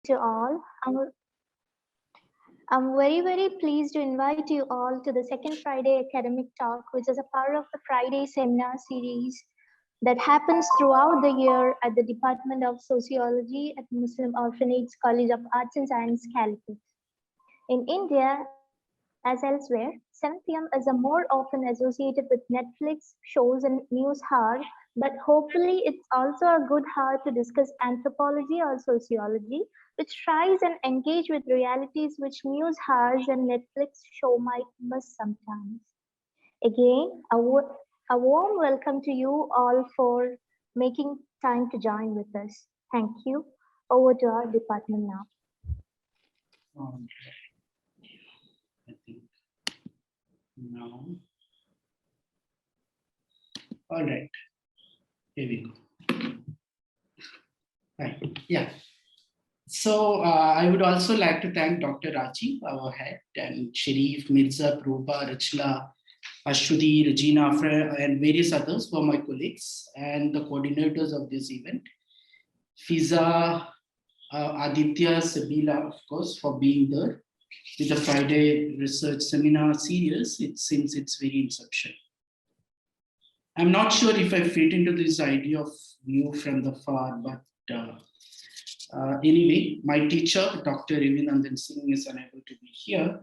to all. I'm very pleased to invite you all to the second Friday Academic Talk, which is a part of the Friday seminar series that happens throughout the year at the Department of Sociology at Muslim Orphanage College of Arts and Science, Calicut. In India, as elsewhere, 7 p.m. is a more often associated with Netflix shows and news hour, but hopefully it's also a good hour to discuss anthropology or sociology, which tries and engage with realities which news hours and Netflix show might miss sometimes. Again, a warm welcome to you all for making time to join with us. Thank you. Over to our department now. I think now. All right, here we go. Right. Yeah. So I would also like to thank Dr. Raji, our head, and Sharif, Mirza, Proba, Rachla, Ashwati, Regina, and various others were my colleagues and the coordinators of this event. Fiza, Aditya, Sabila, of course, for being there with the Friday Research Seminar series since its very inception. I'm not sure if I fit into this idea of view from the far, but anyway, my teacher, Dr. Ravinandan Singh, is unable to be here,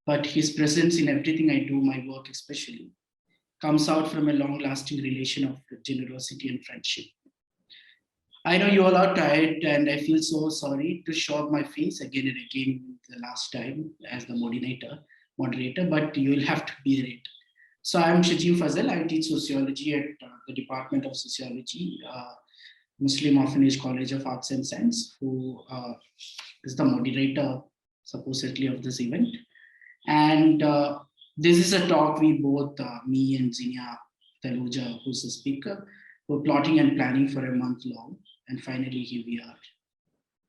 but his presence in everything I do, my work especially, comes out from a long-lasting relation of generosity and friendship. I know you all are tired, and I feel so sorry to show up my face again and again the last time as the moderator, but you will have to bear it. So I'm Shajim Fazal. I teach sociology at the Department of Sociology, Muslim Orphanage College of Arts and Science, who is the moderator supposedly of this event. And this is a talk we both, me and Zinia Taluja, who's the speaker, were plotting and planning for a month long. And finally, here we are.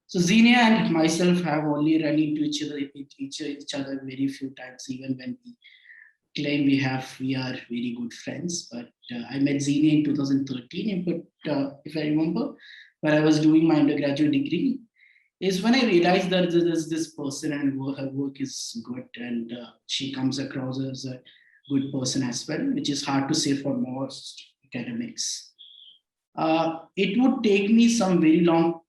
So Zinia and myself have only run into each other very few times, even when we claim we are very good friends. But I met Zinia in 2013, but if I remember, when I was doing my undergraduate degree, is when I realized that there's this person and her work is good, and she comes across as a good person as well, which is hard to say for most academics. It would take me some very long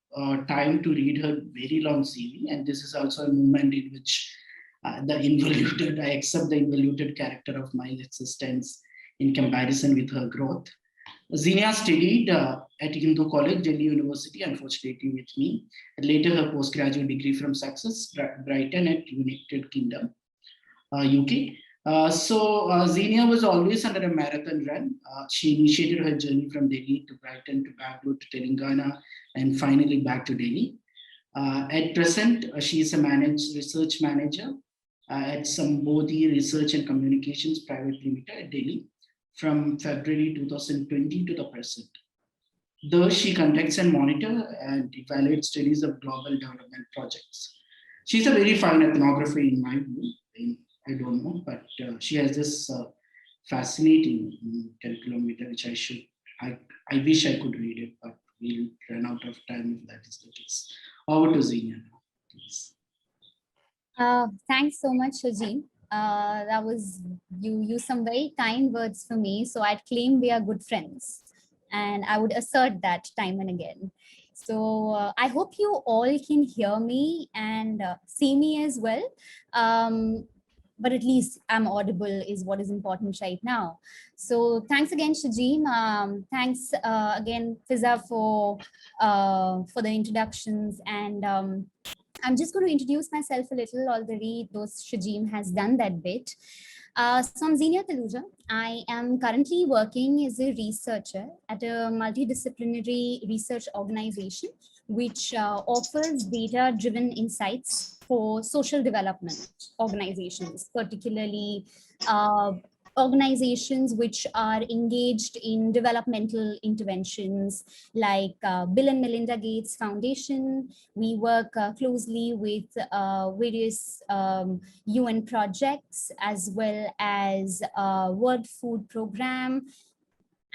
time to read her very long CV, and this is also a moment in which I accept the involuted character of my existence in comparison with her growth. Zinia studied at Hindu College, Delhi University, unfortunately with me, and later her postgraduate degree from Sussex, Brighton at United Kingdom, UK. Zinia was always under a marathon run. She initiated her journey from Delhi to Brighton to Bangalore to Telangana and finally back to Delhi. At present, she is a research manager at Sambodhi Research and Communications Private Limited at Delhi from February 2020 to the present. Though she conducts and monitor and evaluates studies of global development projects. She's a very fine ethnographer in my view. I don't know, but she has this fascinating curriculum which I wish I could read it, but we'll run out of time if that is the case. Over to Zinia now, please. Thanks so much, Shajin. That was, you used some very kind words for me, so I'd claim we are good friends, and I would assert that time and again. So I hope you all can hear me and see me as well. But at least I'm audible is what is important right now. So thanks again, Shajin. Thanks again, Fiza, for the introductions. And I'm just going to introduce myself a little. Already, those Shajin has done that bit. So I'm Zinia Taluja. I am currently working as a researcher at a multidisciplinary research organization, which offers data-driven insights for social development organizations, particularly organizations which are engaged in developmental interventions like Bill and Melinda Gates Foundation. We work closely with various UN projects as well as World Food Program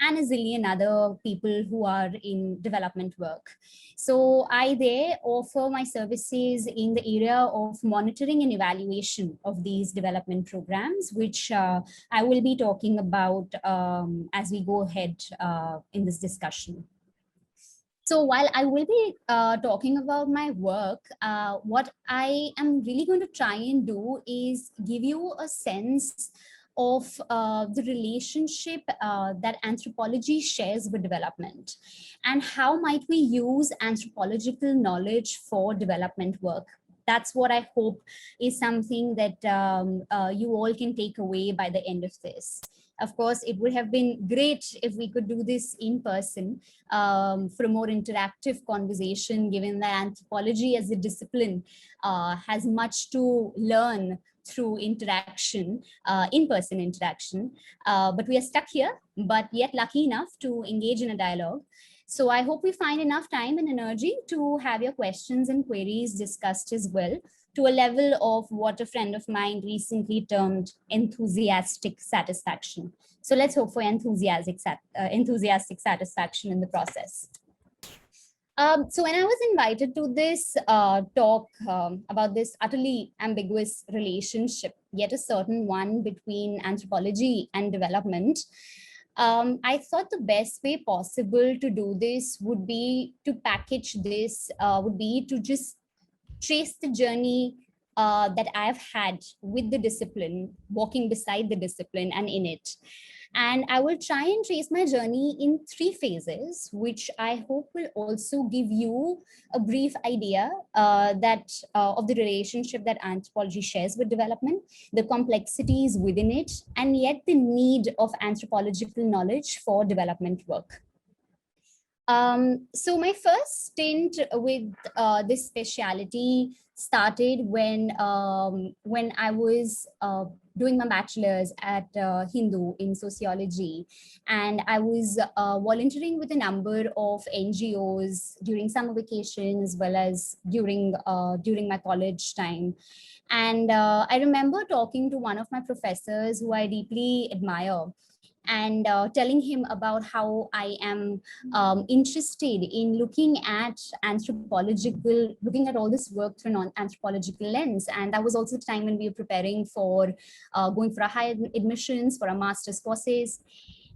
and a zillion other people who are in development work. So I there offer my services in the area of monitoring and evaluation of these development programs, which I will be talking about as we go ahead in this discussion. So while I will be talking about my work, what I am really going to try and do is give you a sense of the relationship that anthropology shares with development, and how might we use anthropological knowledge for development work. That's what I hope is something that you all can take away by the end of this. Of course, it would have been great if we could do this in person for a more interactive conversation, given that anthropology as a discipline has much to learn through interaction, in-person interaction. But we are stuck here, but yet lucky enough to engage in a dialogue. So I hope we find enough time and energy to have your questions and queries discussed as well, to a level of what a friend of mine recently termed enthusiastic satisfaction. So let's hope for enthusiastic satisfaction in the process. So when I was invited to this talk about this utterly ambiguous relationship, yet a certain one between anthropology and development, I thought the best way possible to do this would be to package this, would be to just trace the journey that I've had with the discipline, walking beside the discipline and in it. And I will try and trace my journey in 3 phases, which I hope will also give you a brief idea of the relationship that anthropology shares with development, the complexities within it, and yet the need of anthropological knowledge for development work. So my first stint with this specialty started when I was doing my bachelor's at Hindu in sociology, and I was volunteering with a number of NGOs during summer vacation as well as during my college time. And I remember talking to one of my professors who I deeply admire, and telling him about how I am interested in looking at all this work through an anthropological lens. And that was also the time when we were preparing for going for a higher admissions for our master's courses.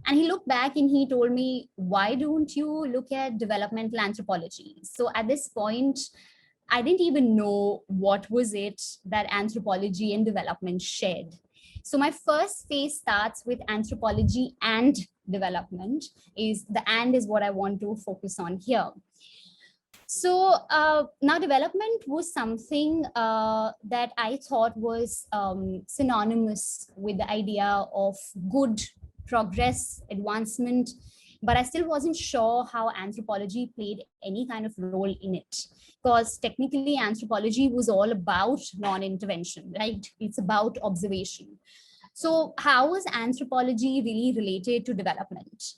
And he looked back and he told me, why don't you look at developmental anthropology? So at this point, I didn't even know what was it that anthropology and development shared. So my first phase starts with anthropology and development. The and is what I want to focus on here. So now development was something that I thought was synonymous with the idea of good progress, advancement, but I still wasn't sure how anthropology played any kind of role in it, because technically anthropology was all about non-intervention, right? It's about observation. So how was anthropology really related to development?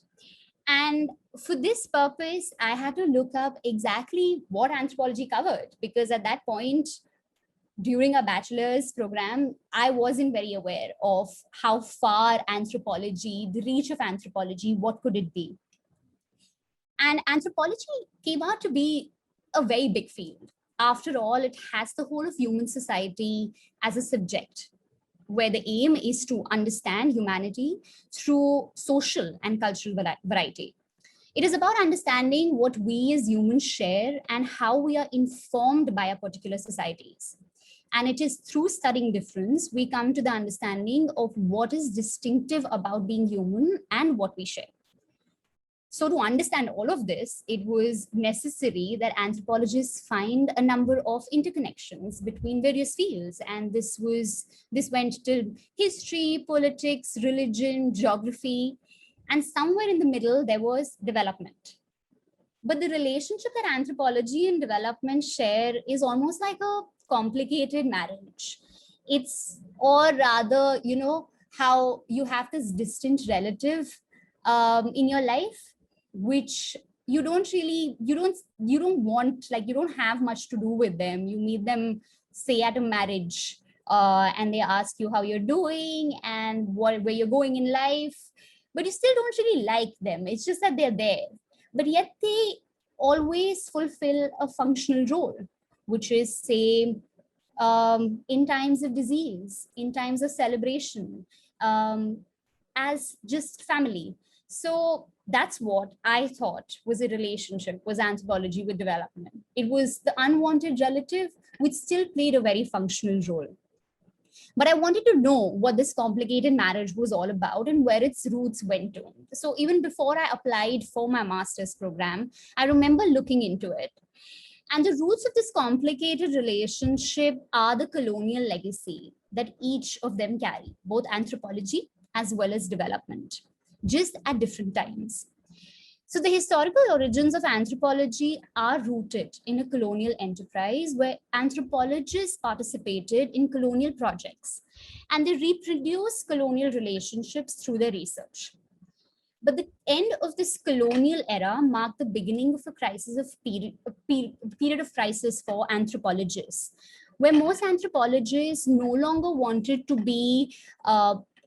And for this purpose, I had to look up exactly what anthropology covered, because at that point, during a bachelor's program, I wasn't very aware of how far anthropology, the reach of anthropology, what could it be? And anthropology came out to be a very big field. After all, it has the whole of human society as a subject, where the aim is to understand humanity through social and cultural variety. It is about understanding what we as humans share and how we are informed by our particular societies. And it is through studying difference, we come to the understanding of what is distinctive about being human and what we share. So to understand all of this, it was necessary that anthropologists find a number of interconnections between various fields. And this went to history, politics, religion, geography, and somewhere in the middle, there was development. But the relationship that anthropology and development share is almost like a complicated marriage. Or rather, how you have this distant relative in your life, which you don't have much to do with them. You meet them, say, at a marriage, and they ask you how you're doing and where you're going in life. but you still don't really like them. It's just that they're there, but yet they always fulfill a functional role, which is, say, in times of disease, in times of celebration, as just family. So that's what I thought was a relationship, was anthropology with development. It was the unwanted relative, which still played a very functional role. But I wanted to know what this complicated marriage was all about and where its roots went to. So even before I applied for my master's program, I remember looking into it. And the roots of this complicated relationship are the colonial legacy that each of them carry, both anthropology as well as development, just at different times. So the historical origins of anthropology are rooted in a colonial enterprise where anthropologists participated in colonial projects and they reproduce colonial relationships through their research. But the end of this colonial era marked the beginning of a period of crisis for anthropologists, where most anthropologists no longer wanted to be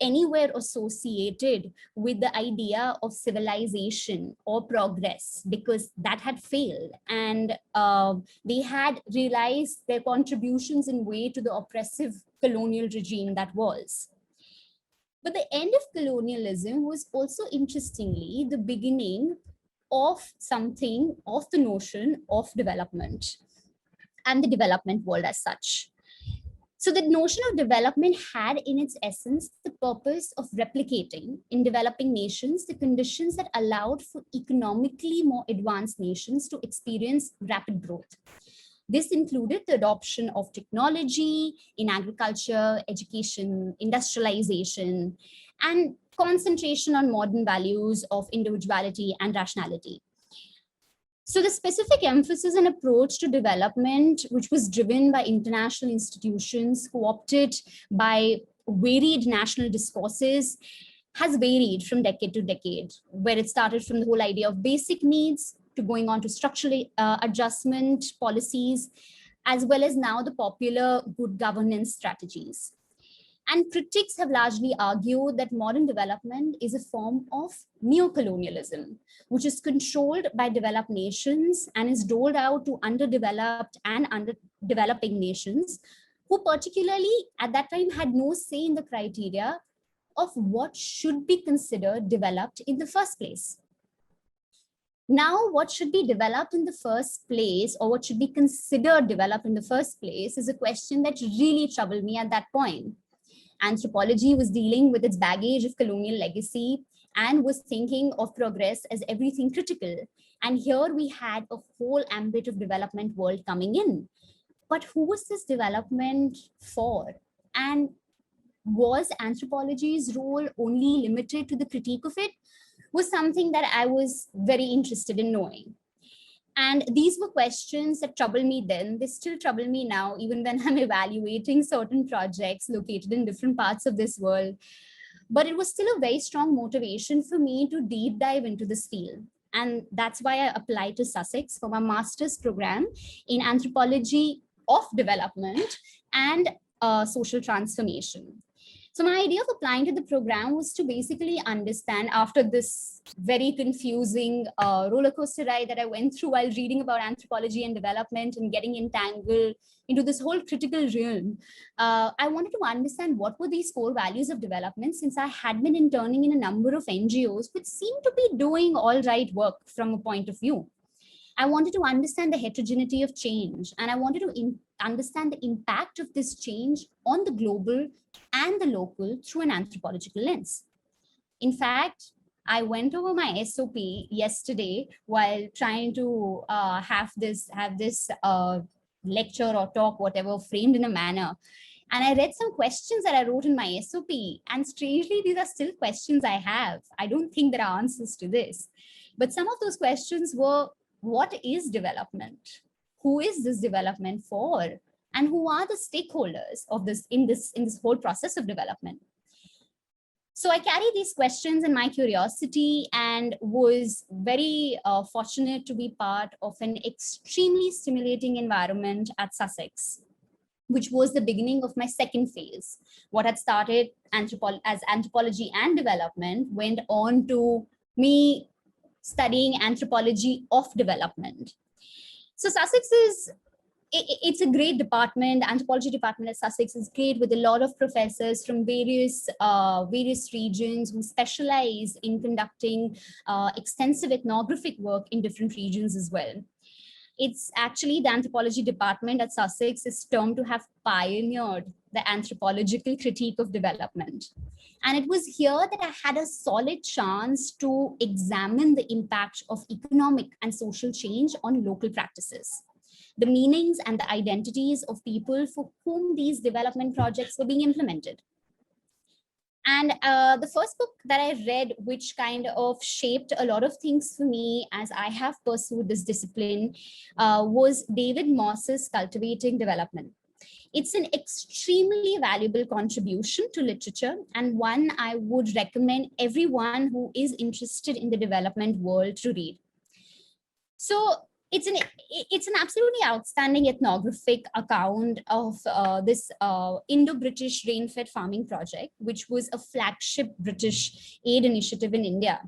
anywhere associated with the idea of civilization or progress, because that had failed, and they had realized their contributions in way to the oppressive colonial regime that was. But the end of colonialism was also, interestingly, the beginning of something, of the notion of development and the development world as such. So the notion of development had in its essence the purpose of replicating in developing nations the conditions that allowed for economically more advanced nations to experience rapid growth. This included the adoption of technology in agriculture, education, industrialization, and concentration on modern values of individuality and rationality. So the specific emphasis and approach to development, which was driven by international institutions co-opted by varied national discourses, has varied from decade to decade, where it started from the whole idea of basic needs to going on to structural adjustment policies, as well as now the popular good governance strategies. And critics have largely argued that modern development is a form of neocolonialism, which is controlled by developed nations and is doled out to underdeveloped and underdeveloping nations, who particularly at that time had no say in the criteria of what should be considered developed in the first place. Now, what should be developed in the first place, or what should be considered developed in the first place, is a question that really troubled me at that point. Anthropology was dealing with its baggage of colonial legacy and was thinking of progress as everything critical. And here we had a whole ambit of development world coming in. But who was this development for? And was anthropology's role only limited to the critique of it? Was something that I was very interested in knowing. And these were questions that troubled me then. They still trouble me now, even when I'm evaluating certain projects located in different parts of this world. But it was still a very strong motivation for me to deep dive into this field. And that's why I applied to Sussex for my master's program in anthropology of development and social transformation. So my idea of applying to the program was to basically understand, after this very confusing roller coaster ride that I went through while reading about anthropology and development and getting entangled into this whole critical realm, I wanted to understand what were these core values of development, since I had been interning in a number of NGOs which seemed to be doing all right work from a point of view. I wanted to understand the heterogeneity of change, and I wanted to understand the impact of this change on the global and the local through an anthropological lens. In fact, I went over my SOP yesterday while trying to have this lecture or talk, whatever, framed in a manner. And I read some questions that I wrote in my SOP. And strangely, these are still questions I have. I don't think there are answers to this. But some of those questions were, what is development? Who is this development for? And who are the stakeholders of this in this whole process of development? So I carry these questions in my curiosity and was very fortunate to be part of an extremely stimulating environment at Sussex. which was the beginning of my second phase. What had started as anthropology and development went on to me studying anthropology of development. So Sussex is, it's a great department. The anthropology department at Sussex is great, with a lot of professors from various regions who specialize in conducting extensive ethnographic work in different regions as well. It's actually the anthropology department at Sussex is termed to have pioneered the anthropological critique of development. And it was here that I had a solid chance to examine the impact of economic and social change on local practices, the meanings and the identities of people for whom these development projects were being implemented. And the first book that I read, which kind of shaped a lot of things for me as I have pursued this discipline, was David Moss's Cultivating Development. It's an extremely valuable contribution to literature, and one I would recommend everyone who is interested in the development world to read. So it's an absolutely outstanding ethnographic account of this Indo-British rain-fed farming project, which was a flagship British aid initiative in India.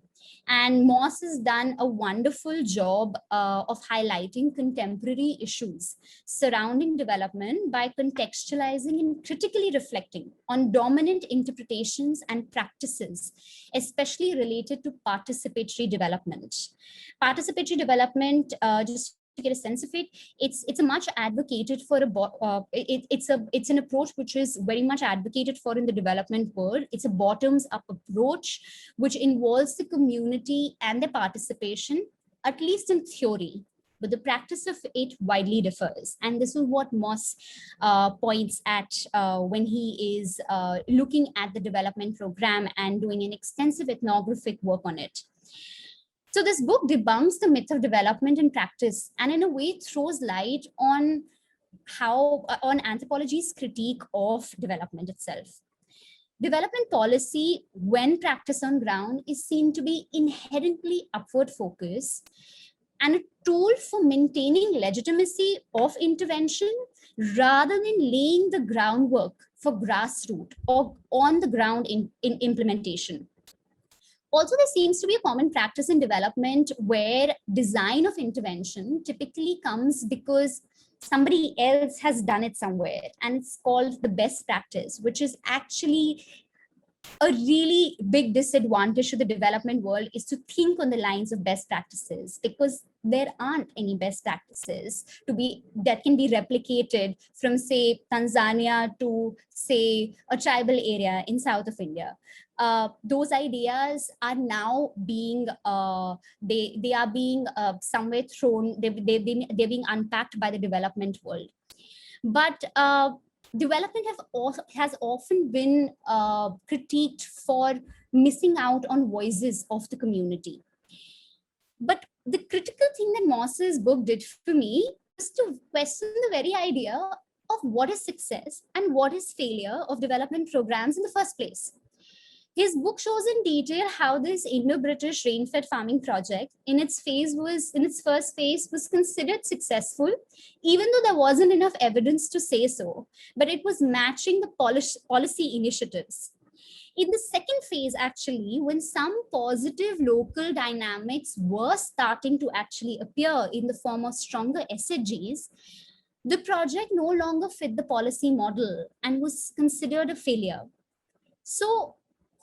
And Moss has done a wonderful job of highlighting contemporary issues surrounding development by contextualizing and critically reflecting on dominant interpretations and practices, especially related to participatory development. Participatory development, just to get a sense of it, it's a much advocated for it's an approach which is very much advocated for in the development world. It's a bottoms up approach which involves the community and their participation, at least in theory, but the practice of it widely differs. And this is what Moss points at when he is looking at the development program and doing an extensive ethnographic work on it. So this book debunks the myth of development in practice, and in a way throws light on on anthropology's critique of development itself. Development policy, when practiced on ground, is seen to be inherently upward focused and a tool for maintaining legitimacy of intervention rather than laying the groundwork for grassroots or on the ground in implementation. Also, there seems to be a common practice in development where design of intervention typically comes because somebody else has done it somewhere, and it's called the best practice, which is actually a really big disadvantage to the development world, is to think on the lines of best practices, because there aren't any best practices that can be replicated from, say, Tanzania to, say, a tribal area in south of India. Those ideas are now being they are being somewhere thrown. They're being unpacked by the development world, but development has often been critiqued for missing out on voices of the community. But the critical thing that Moss's book did for me was to question the very idea of what is success and what is failure of development programs in the first place. His book shows in detail how this Indo-British rain-fed farming project in its first phase was considered successful, even though there wasn't enough evidence to say so, but it was matching the policy initiatives. In the second phase, actually, when some positive local dynamics were starting to actually appear in the form of stronger SHGs, the project no longer fit the policy model and was considered a failure. So,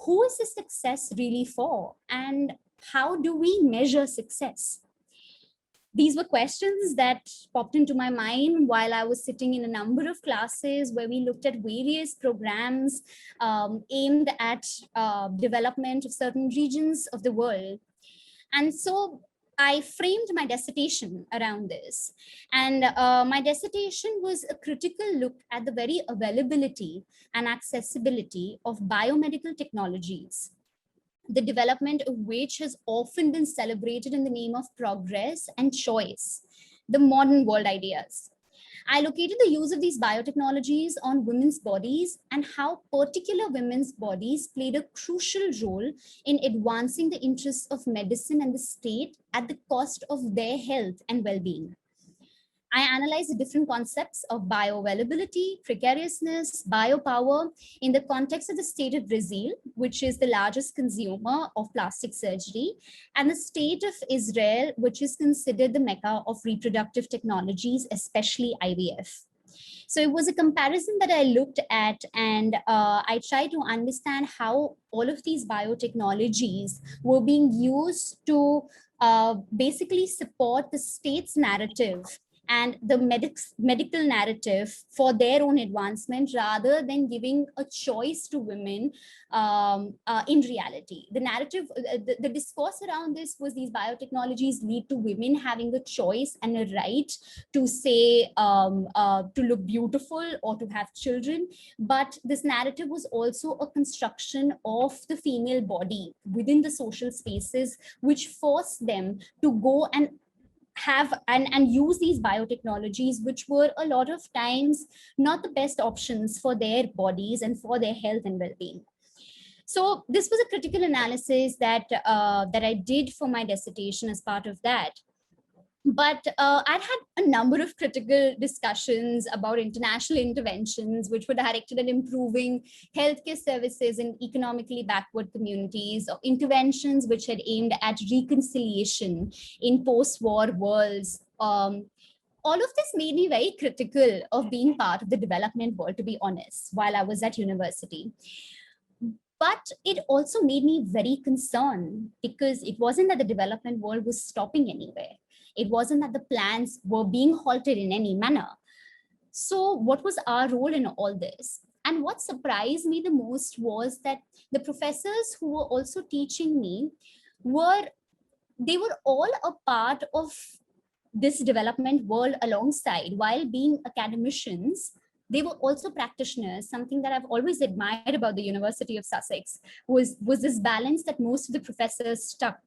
who is this success really for, and how do we measure success? These were questions that popped into my mind while I was sitting in a number of classes where we looked at various programs aimed at development of certain regions of the world. And so I framed my dissertation around this. And my dissertation was a critical look at the very availability and accessibility of biomedical technologies, the development of which has often been celebrated in the name of progress and choice, the modern world ideas. I located the use of these biotechnologies on women's bodies and how particular women's bodies played a crucial role in advancing the interests of medicine and the state at the cost of their health and well-being. I analyzed the different concepts of bioavailability, precariousness, biopower in the context of the state of Brazil, which is the largest consumer of plastic surgery, and the state of Israel, which is considered the mecca of reproductive technologies, especially IVF. So it was a comparison that I looked at, and I tried to understand how all of these biotechnologies were being used to basically support the state's narrative and the medical narrative for their own advancement, rather than giving a choice to women in reality. The narrative, the discourse around this was these biotechnologies lead to women having the choice and a right to say, to look beautiful or to have children. But this narrative was also a construction of the female body within the social spaces, which forced them to go and have and use these biotechnologies, which were a lot of times not the best options for their bodies and for their health and well-being. So this was a critical analysis that that I did for my dissertation as part of that. But I'd had a number of critical discussions about international interventions which were directed at improving healthcare services in economically backward communities, or interventions which had aimed at reconciliation in post-war worlds. All of this made me very critical of being part of the development world, to be honest, while I was at university. But it also made me very concerned, because it wasn't that the development world was stopping anywhere. It wasn't that the plans were being halted in any manner. So what was our role in all this? And what surprised me the most was that the professors who were also teaching me were all a part of this development world alongside. While being academicians, they were also practitioners. Something that I've always admired about the University of Sussex was this balance that most of the professors struck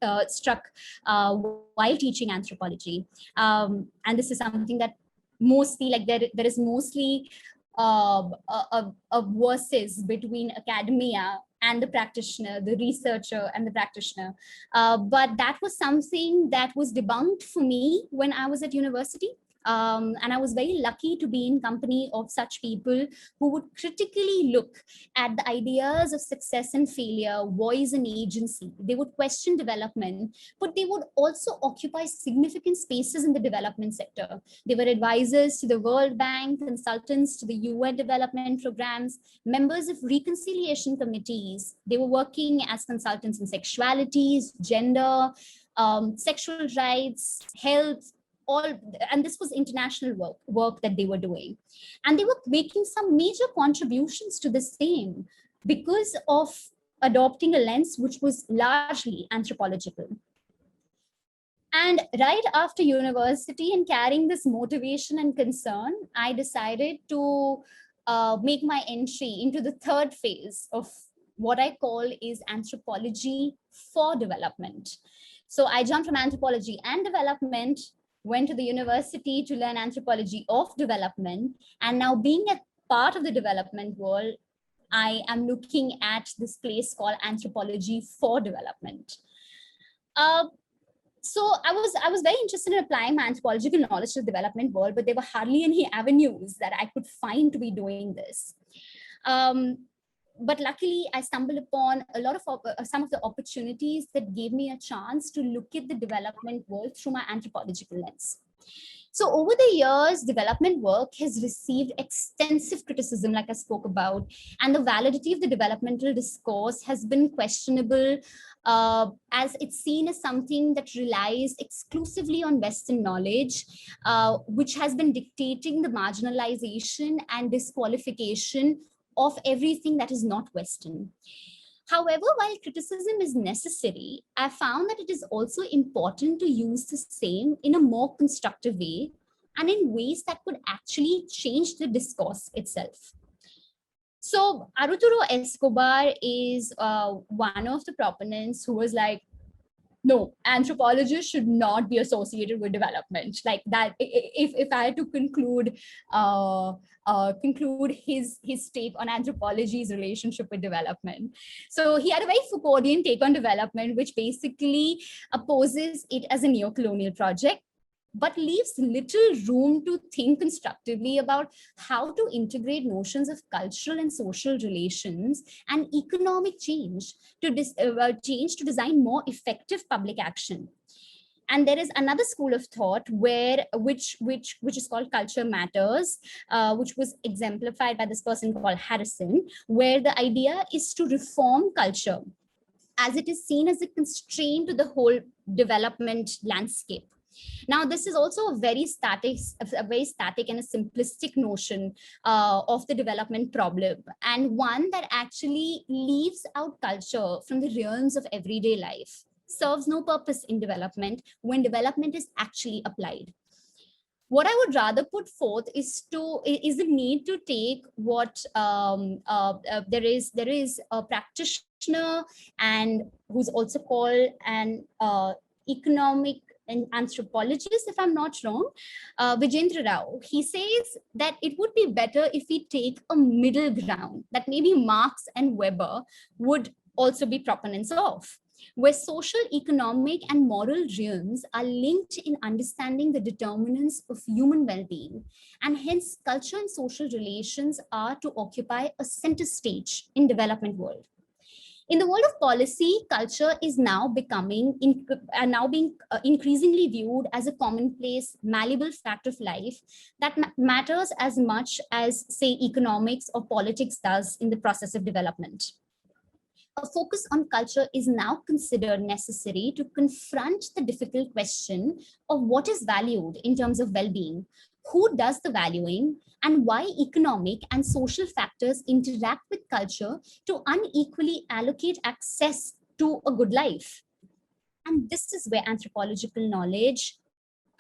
while teaching anthropology. And this is something that mostly, like there is mostly a versus between academia and the practitioner, the researcher and the practitioner. But that was something that was debunked for me when I was at university. And I was very lucky to be in company of such people who would critically look at the ideas of success and failure, voice and agency. They would question development, but they would also occupy significant spaces in the development sector. They were advisors to the World Bank, consultants to the UN development programs, members of reconciliation committees. They were working as consultants in sexualities, gender, sexual rights, health, all, and this was international work that they were doing. And they were making some major contributions to the same because of adopting a lens which was largely anthropological. And right after university, and carrying this motivation and concern, I decided to make my entry into the third phase of what I call is anthropology for development. So I jumped from anthropology and development, went to the university to learn anthropology of development. And now, being a part of the development world, I am looking at this place called anthropology for development. So I was very interested in applying my anthropological knowledge to the development world, but there were hardly any avenues that I could find to be doing this. But luckily, I stumbled upon a lot of some of the opportunities that gave me a chance to look at the development world through my anthropological lens. So over the years, development work has received extensive criticism, like I spoke about, and the validity of the developmental discourse has been questionable, as it's seen as something that relies exclusively on Western knowledge, which has been dictating the marginalization and disqualification of everything that is not Western. However, while criticism is necessary, I found that it is also important to use the same in a more constructive way and in ways that could actually change the discourse itself. So Arturo Escobar is one of the proponents who was like, no, anthropologists should not be associated with development. Like that, if I had to conclude his take on anthropology's relationship with development. So he had a very Foucauldian take on development, which basically opposes it as a neo-colonial project, but leaves little room to think constructively about how to integrate notions of cultural and social relations and economic change to design more effective public action. And there is another school of thought which is called culture matters, which was exemplified by this person called Harrison, where the idea is to reform culture as it is seen as a constraint to the whole development landscape. Now, this is also a very static and a simplistic notion of the development problem, and one that actually leaves out culture from the realms of everyday life, serves no purpose in development when development is actually applied. What I would rather put forth is the need to take what there is a practitioner and who's also called an economic and anthropologist, if I'm not wrong, Vijendra Rao. He says that it would be better if we take a middle ground that maybe Marx and Weber would also be proponents of, where social, economic, and moral realms are linked in understanding the determinants of human well-being, and hence culture and social relations are to occupy a center stage in development world. In the world of policy, culture is now being increasingly viewed as a commonplace, malleable fact of life that matters as much as, say, economics or politics does in the process of development. A focus on culture is now considered necessary to confront the difficult question of what is valued in terms of well-being, who does the valuing, and why economic and social factors interact with culture to unequally allocate access to a good life. And this is where anthropological knowledge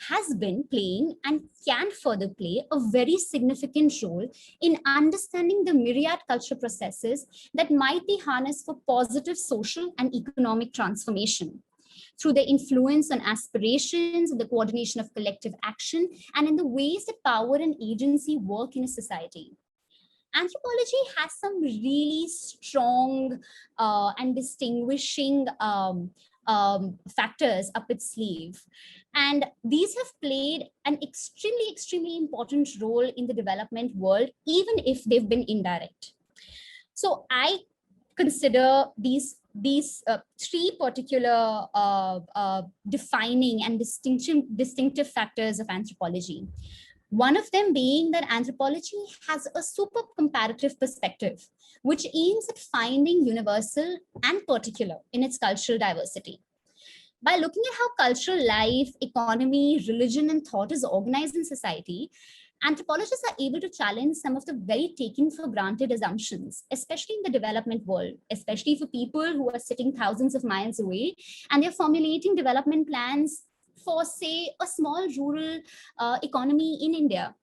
has been playing and can further play a very significant role in understanding the myriad cultural processes that might be harnessed for positive social and economic transformation through their influence on aspirations, the coordination of collective action, and in the ways that power and agency work in a society. Anthropology has some really strong and distinguishing factors up its sleeve. And these have played an extremely important role in the development world, even if they've been indirect. So I consider these three particular defining and distinctive factors of anthropology. One of them being that anthropology has a super comparative perspective, which aims at finding universal and particular in its cultural diversity. By looking at how cultural life, economy, religion, and thought is organized in society, anthropologists are able to challenge some of the very taken for granted assumptions, especially in the development world, especially for people who are sitting thousands of miles away and they're formulating development plans for, say, a small rural economy in India.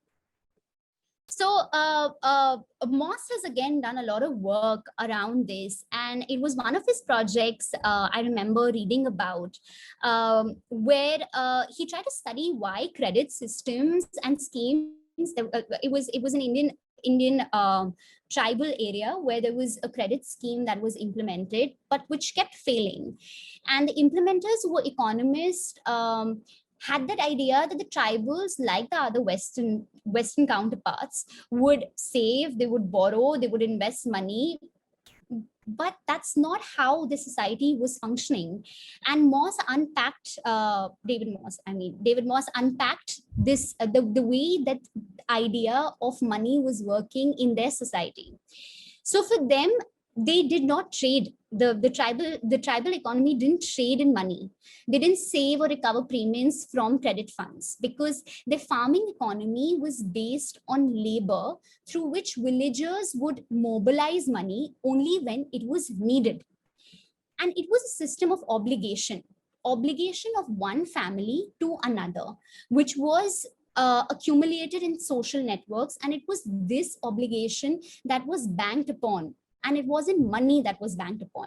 So Moss has again done a lot of work around this, and it was one of his projects I remember reading about, where he tried to study why credit systems and schemes. It was an Indian tribal area where there was a credit scheme that was implemented, but which kept failing, and the implementers, who were economists, had that idea that the tribals, like the other Western counterparts, would save, they would borrow, they would invest money. But that's not how the society was functioning. And Moss unpacked, David Moss unpacked this, the way that idea of money was working in their society. So for them, they did not trade. The tribal economy didn't trade in money. They didn't save or recover premiums from credit funds, because the farming economy was based on labor, through which villagers would mobilize money only when it was needed. And it was a system of obligation of one family to another, which was accumulated in social networks. And it was this obligation that was banked upon, and it wasn't money that was banked upon.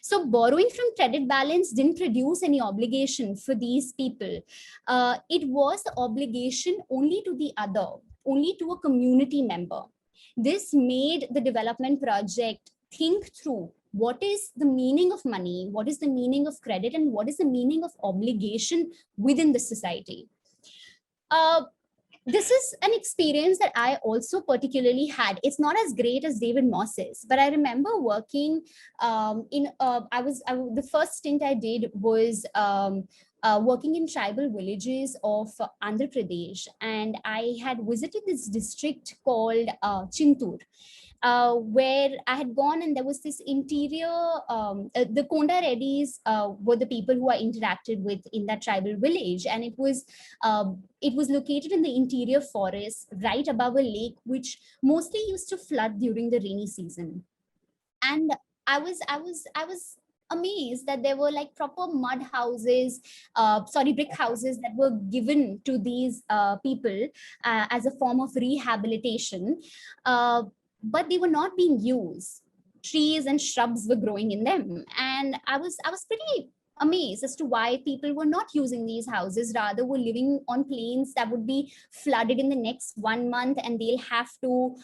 So borrowing from credit balance didn't produce any obligation for these people. It was the obligation only to the other, only to a community member. This made the development project think through what is the meaning of money, what is the meaning of credit, and what is the meaning of obligation within the society. This is an experience that I also particularly had. It's not as great as David Moss's, but I remember working the first stint I did was working in tribal villages of Andhra Pradesh, and I had visited this district called Chintur. Where I had gone, and there was this interior, the Konda Reddys were the people who I interacted with in that tribal village. And it was located in the interior forest right above a lake, which mostly used to flood during the rainy season. And I was amazed that there were like proper mud houses, brick houses that were given to these people as a form of rehabilitation. But they were not being used. Trees and shrubs were growing in them. And I was pretty amazed as to why people were not using these houses, rather were living on plains that would be flooded in the next 1 month, and they'll have to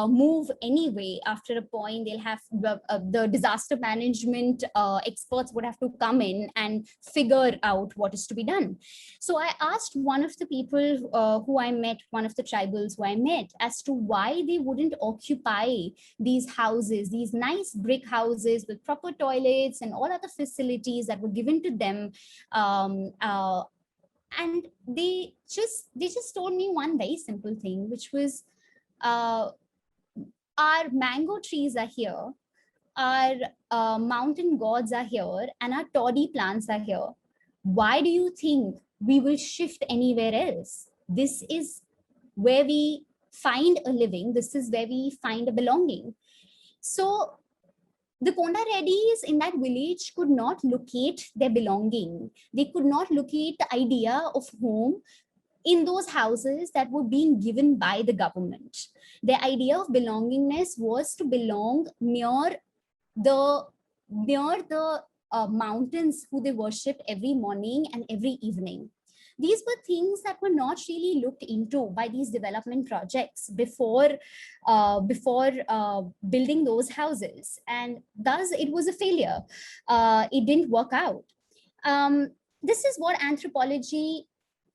move anyway. After a point, they'll have the disaster management experts would have to come in and figure out what is to be done. So I asked one of the people who I met, one of the tribals who I met, as to why they wouldn't occupy these houses, these nice brick houses with proper toilets and all other facilities that were given to them. And they just told me one very simple thing, which was, our mango trees are here, our mountain gods are here, and our toddy plants are here. Why do you think we will shift anywhere else? This is where we find a living. This is where we find a belonging. So the Konda Reddys in that village could not locate their belonging. They could not locate the idea of home in those houses that were being given by the government. Their idea of belongingness was to belong near the mountains who they worshipped every morning and every evening. These were things that were not really looked into by these development projects before building those houses, and thus it was a failure. It didn't work out. This is what anthropology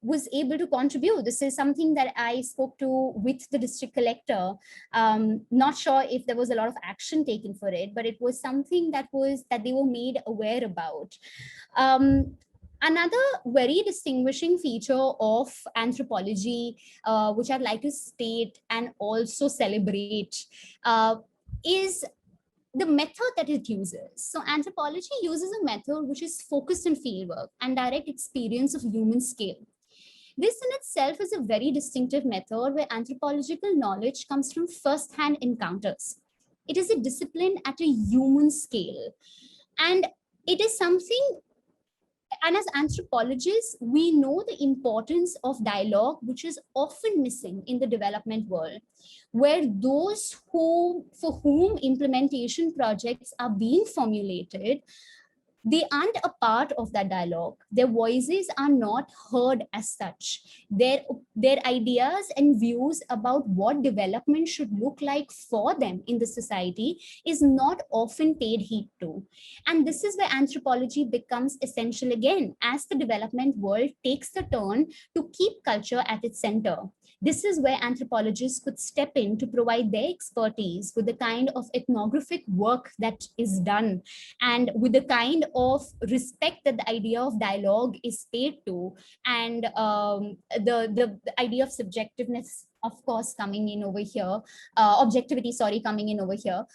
was able to contribute. This is something that I spoke to with the district collector. Not sure if there was a lot of action taken for it, but it was something that they were made aware about. Another very distinguishing feature of anthropology, which I'd like to state and also celebrate, is the method that it uses. So anthropology uses a method which is focused on fieldwork and direct experience of human scale. This in itself is a very distinctive method where anthropological knowledge comes from first-hand encounters. It is a discipline at a human scale. And it is something, and as anthropologists, we know the importance of dialogue, which is often missing in the development world, where those for whom implementation projects are being formulated, they aren't a part of that dialogue. Their voices are not heard as such. Their ideas and views about what development should look like for them in the society is not often paid heed to. And this is where anthropology becomes essential again, as the development world takes the turn to keep culture at its center. This is where anthropologists could step in to provide their expertise with the kind of ethnographic work that is done, and with the kind of respect that the idea of dialogue is paid to, and the idea of subjectiveness, of course, coming in over here, objectivity, sorry, coming in over here.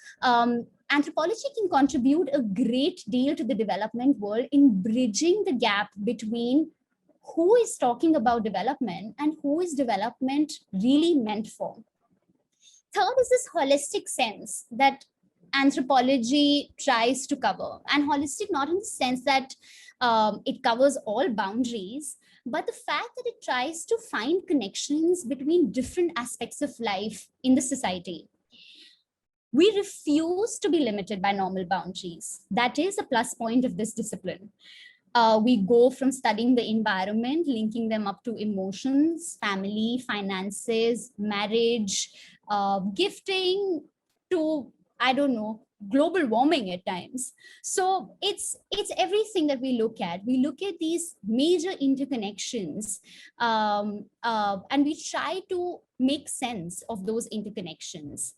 Anthropology can contribute a great deal to the development world in bridging the gap between who is talking about development and who is development really meant for. Third is this holistic sense that anthropology tries to cover, and holistic not in the sense that it covers all boundaries, but the fact that it tries to find connections between different aspects of life in the society. We refuse to be limited by normal boundaries. That is a plus point of this discipline. We go from studying the environment, linking them up to emotions, family, finances, marriage, gifting, to, I don't know, global warming at times. So it's everything that we look at. We look at these major interconnections, and we try to make sense of those interconnections.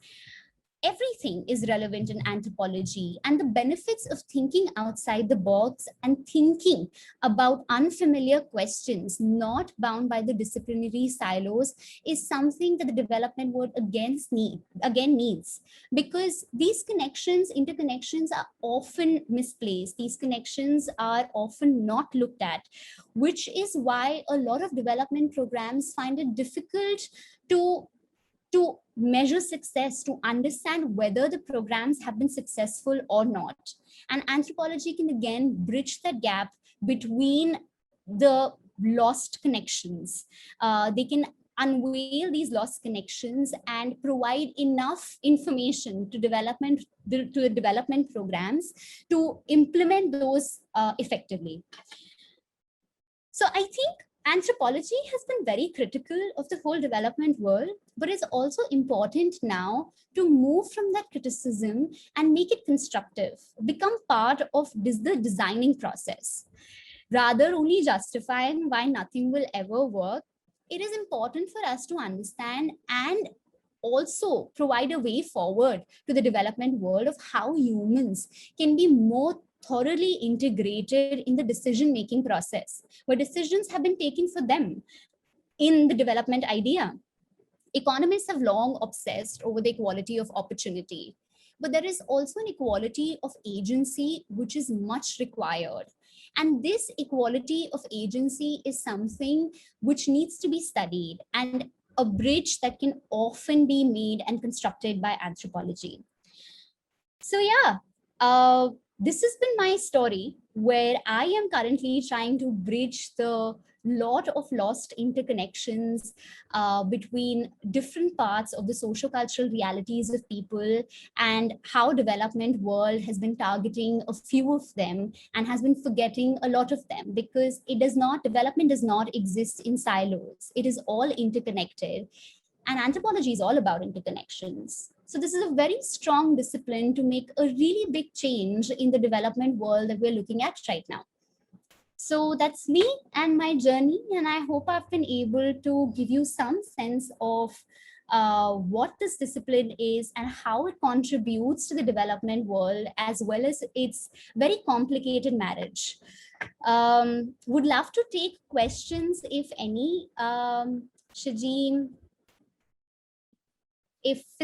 Everything is relevant in anthropology, and the benefits of thinking outside the box and thinking about unfamiliar questions not bound by the disciplinary silos is something that the development world again needs, because these interconnections are often misplaced. These connections are often not looked at, which is why a lot of development programs find it difficult to measure success, to understand whether the programs have been successful or not. And anthropology can again bridge that gap between the lost connections. They can unveil these lost connections and provide enough information to the development programs to implement those effectively. So I think anthropology has been very critical of the whole development world, but it's also important now to move from that criticism and make it constructive, become part of the designing process. Rather only justifying why nothing will ever work, it is important for us to understand and also provide a way forward to the development world of how humans can be more thoroughly integrated in the decision-making process, where decisions have been taken for them in the development idea. Economists have long obsessed over the equality of opportunity, but there is also an equality of agency, which is much required. And this equality of agency is something which needs to be studied, and a bridge that can often be made and constructed by anthropology. So yeah, this has been my story, where I am currently trying to bridge the lot of lost interconnections between different parts of the sociocultural realities of people, and how development world has been targeting a few of them and has been forgetting a lot of them, because development does not exist in silos. It is all interconnected. And anthropology is all about interconnections. So this is a very strong discipline to make a really big change in the development world that we're looking at right now. So that's me and my journey. And I hope I've been able to give you some sense of what this discipline is and how it contributes to the development world, as well as its very complicated marriage. Would love to take questions, if any. Shajeen, if